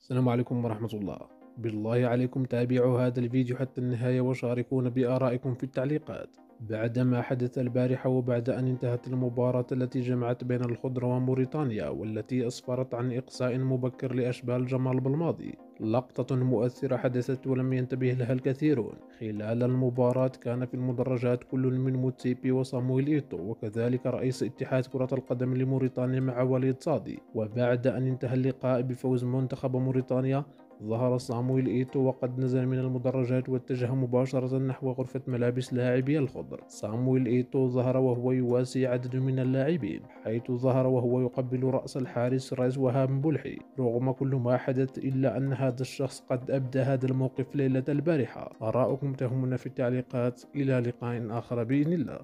السلام عليكم ورحمة الله. بالله عليكم تابعوا هذا الفيديو حتى النهاية وشاركونا بآرائكم في التعليقات. بعد ما حدث البارحة وبعد أن انتهت المباراة التي جمعت بين الخضر وموريتانيا والتي أسفرت عن إقصاء مبكر لأشبال جمال بالماضي، لقطة مؤثرة حدثت ولم ينتبه لها الكثيرون. خلال المباراة كان في المدرجات كل من موتسيبي وصامويل إيتو وكذلك رئيس اتحاد كرة القدم لموريتانيا مع وليد صادي. وبعد أن انتهى اللقاء بفوز منتخب موريتانيا، ظهر صامويل إيتو وقد نزل من المدرجات واتجه مباشرة نحو غرفة ملابس لاعبي الخضر. صامويل إيتو ظهر وهو يواسي عدد من اللاعبين، حيث ظهر وهو يقبل رأس الحارس رايس وهاب بولحي. رغم كل ما حدث إلا أن هذا الشخص قد أبدى هذا الموقف ليلة البارحة. آراؤكم تهمنا في التعليقات. إلى لقاء آخر بإذن الله.